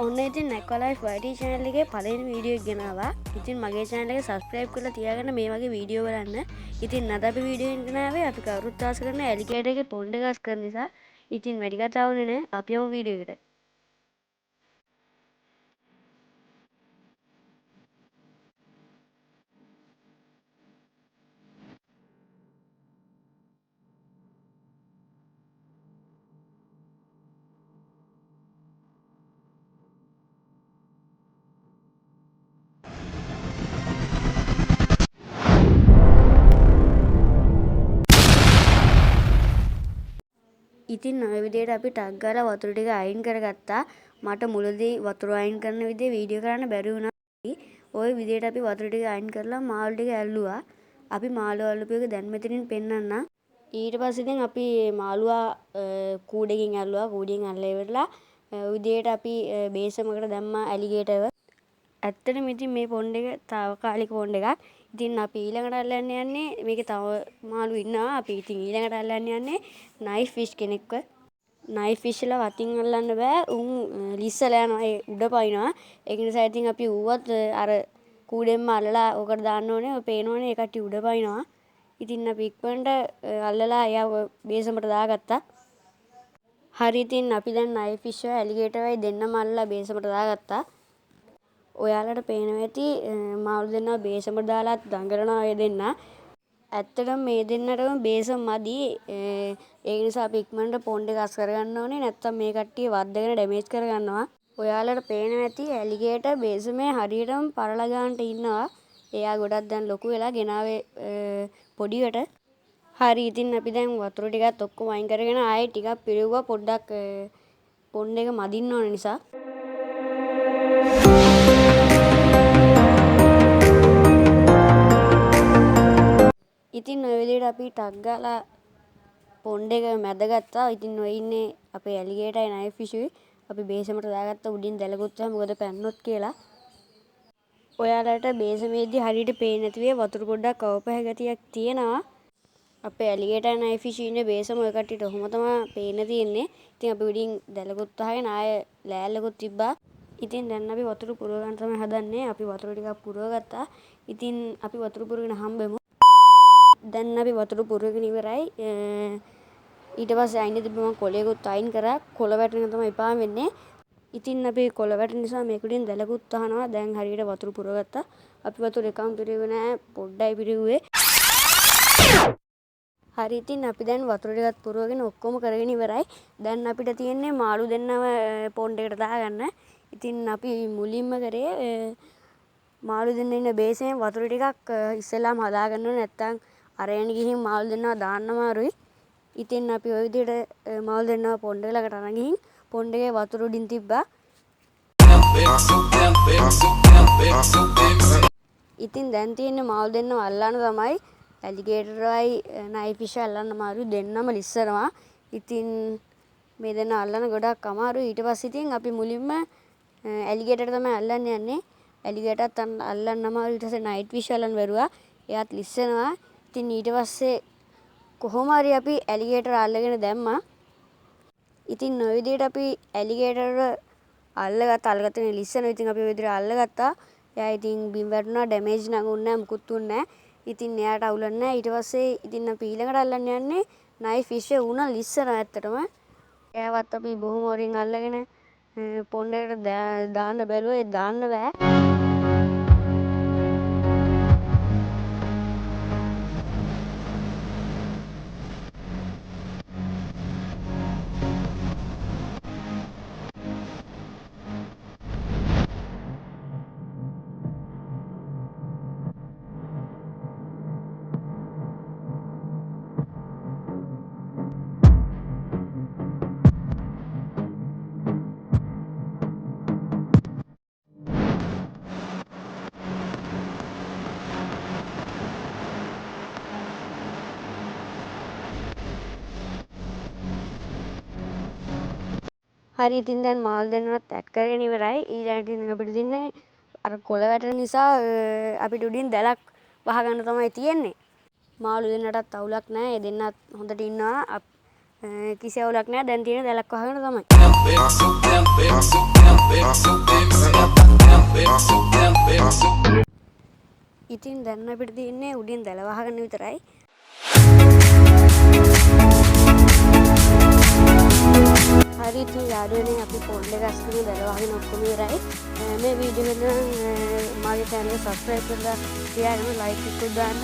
ඔන්න ඉතින් නැකලයිෆ් YT channel එකේ පළවෙනි වීඩියෝ එක ගෙනාවා. ඉතින් මගේ channel එක subscribe කරලා තියාගන්න මේ වගේ වීඩියෝ බලන්න. ඉතින් අද අපි වීඩියෝ එකක් ගෙනාවේ අපි කවුරුත් ආස කරන ඇලිගේටර් එකේ පොන්ඩ් එක කරන නිසා. ඉතින් වැඩි කතාවුනේ නැහැ. අපි යමු වීඩියෝ එකට. ඉතින් ඔය විදිහට අපි ටක් ගාලා වතුර ටික අයින් කරගත්තා. මට මුලදී වතුර අයින් කරන විදිහ වීඩියෝ කරන්න බැරි වුණා. ওই විදිහට අපි වතුර ටික අයින් කරලා මාළු ටික ඇල්ලුවා. අපි මාළු අල්ලපු එක දැන් මෙතනින් පෙන්නන්නම්. ඊට පස්සේ ඉතින් අපි මාළුවා කූඩේකින් ඇල්ලුවා. කූඩේකින් ඇල්ලලා ඉවරලා ඔය විදිහට අපි බේසමකට දැම්මා ඇලිගේටර්ව. ඇත්තටම ඉතින් මේ පොන්ඩ් එක తాවකාලික පොන්ඩ් එකක්. ඉතින් අපි ඊළඟට අල්ලන්න යන්නේ මේකේ තව මාළු ඉන්නවා. අපි ඉතින් ඊළඟට අල්ලන්න යන්නේ නයිෆ් ෆිෂ් කෙනෙක්ව. නයිෆ් ෆිෂ් ලා වතින් අල්ලන්න බෑ. උන් ලිස්සලා යනවා. ඒ උඩ පයින්නවා. ඒක නිසා ඉතින් අපි ඌවත් අර කූඩෙන්ම අල්ලලා ඔකට දාන්න ඕනේ. ඔය පේනවනේ ඒ කට්ටිය උඩ පයින්නවා. ඉතින් අපි ඉක්මනට අල්ලලා එයාව බේසමට දාගත්තා. හරි ඉතින් අපි දැන් නයිෆ් ෆිෂ් වයි ඇලිගේටර් වයි දෙන්නම අල්ලලා බේසමට දාගත්තා. ඔයාලට පේනවා ඇති මාළු දෙන්නා බේසමට දාලා දඟලනවා ඔය දෙන්නා. ඇත්තටම මේ දෙන්නටම බේසම මදි. ඒ නිසා අපි ඉක්මනට පොන්ඩ් එක අස් කරගන්න ඕනේ. නැත්තම් මේ කට්ටිය වද්දගෙන ඩැමේජ් කරගන්නවා. ඔයාලට පේනවා ඇති ඇලිගේටර් බේසමේ හරියටම පරලා ගන්නට ඉන්නවා. එයා ගොඩක් දැන් ලොකු වෙලා ගෙනාවේ පොඩිවට. හරි ඉතින් අපි දැන් වතුර ටිකත් ඔක්කොම අයින් කරගෙන ආයෙ ටිකක් පිරෙව්වා. පොඩ්ඩක් පොන්ඩ් එක මදින්න ඕන නිසා. ඉතින් ඔය විදිහට අපි ටක් ගාලා පොන්ඩ් එක මැදගත්තා. ඉතින් ඔය ඉන්නේ අපේ ඇලිගේටරයි නයිෆ් ෆිෂුයි. අපි බේසමට දාගත්ත උඩින් දැලගුත්තා මොකද පැන්නොත් කියලා. ඔයාලට බේසමේදී හරියට පේන්නේ නැති වෙයි වතුර පොඩ්ඩක් අවපහ ගතියක් තියෙනවා. අපේ ඇලිගේටර් නයිෆ් ෆිෂ් ඉන්නේ බේසම ඔය කට්ටියට ඔහොම තමයි පේන්න තියෙන්නේ. ඉතින් අපි උඩින් දැලගුත් අහගෙන ආය ලෑල්ලකුත් තිබ්බා. ඉතින් දැන් අපි වතුර පුරව ගන්න තමයි හදන්නේ. අපි වතුර ටිකක් පුරව ගත්තා. ඉතින් අපි වතුර පුරවගෙන හම්බෙමු. දැන් අපි වතුර පුරවගෙන ඉවරයි. ඊට පස්සේ අයින් තිබ්බ මම කොලයකුත් අයින් කරා. කොළ වැටෙන තමයි එපා වෙන්නේ. ඉතින් අපි කොළ වැටෙන නිසා මේක උඩින් දැලකුත් අහනවා. දැන් හරියට වතුර පුරවගත්තා. අපි වතුර එකම පිරෙුවේ නෑ. පොඩ්ඩයි පිරෙුවේ. හරි ඉතින් අපි දැන් වතුර ටිකත් පුරවගෙන ඔක්කොම කරගෙන ඉවරයි. දැන් අපිට තියෙන්නේ මාළු දෙන්නව පොන්ඩ් එකට දාගන්න. ඉතින් අපි මුලින්ම කරේ මාළු දෙන්න ඉන්න බේසයෙන් වතුර ටිකක් ඉස්සෙල්ලාම හදාගන්න ඕනේ. නැත්තම් අරගෙන ගිහින් මාළු දෙන්නව දාන්න අමාරුයි. ඉතින් අපි ওই විදිහට මාළු දෙන්නව පොන්ඩ් එක ළඟට අරන් ගිහින් පොන්ඩ් එකේ වතුර උඩින් තිබ්බා. ඉතින් දැන් තියෙන්නේ මාළු දෙන්නව අල්ලන්න තමයි. ඇලිගේටර්වයි නයිෆ් ෆිෂ් අල්ලන්න අමාරුයි. දෙන්නම ලිස්සනවා. ඉතින් මේ දෙන්න අල්ලන්න ගොඩක් අමාරුයි. ඊට පස්සේ ඉතින් අපි මුලින්ම ඇලිගේටර් තමයි අල්ලන්න යන්නේ. ඇලිගේටර්ත් අල්ලන්න අමාරුයි. ඊට පස්සේ නයිෆ් ෆිෂ් අල්ලන්න බැරුවා. එයාත් ලිස්සනවා. ඉතින් ඊට පස්සේ කොහොම හරි අපි ඇලිගේටර් අල්ලගෙන දැම්මා. ඉතින් ඔය විදිහට අපි ඇලිගේටර්ව අල්ලගත්තා ලිස්සනවා. ඉතින් අපි ඔය විදිහට අල්ලගත්තා. එයා ඉතින් බිම් වැටුණා. ඩැමේජ් නගුන්නේ නැහැ. මුකුත් උන්නේ නැහැ. ඉතින් එයාට අවුලක් නැහැ. ඊට පස්සේ ඉතින් අපි ඊළඟට අල්ලන්න යන්නේ නයිෆ් ෆිෂ් උනා ලිස්සනවා ඇත්තටම. එයාවත් අපි බොහොම හොරින් අල්ලගෙන පොන්ඩ් එකට දාන්න බැලුවා. ඒ දාන්න බෑ. හරි ඉතින් දැන් මාළු දෙන්නවත් ඇඩ් කරගෙන ඉවරයි. ඊළඟට ඉතින් අපිට තියන්නේ අර කොළ වැටෙන නිසා අපිට උඩින් දැලක් වහගන්න තමයි තියෙන්නේ. මාළු දෙන්නටත් අවුලක් නැහැ. ඒ දෙන්නත් හොඳට ඉන්නවා. කිසි අවුලක් නැහැ. දැන් තියෙන්නේ දැලක් වහගෙන තමයි. ඉතින් දැන් අපිට තියෙන්නේ උඩින් දැල වහගන්න විතරයි. හරි ඉතින් යාළුවනේ අපි ෆෝන් එක ගස් කරගෙන දැල වහගෙන ඔක්කොම ඉවරයි. මේ වීඩියෝ එක නම් මගේ channel එක subscribe කරලා තියාගෙන like එකක් දාන්න.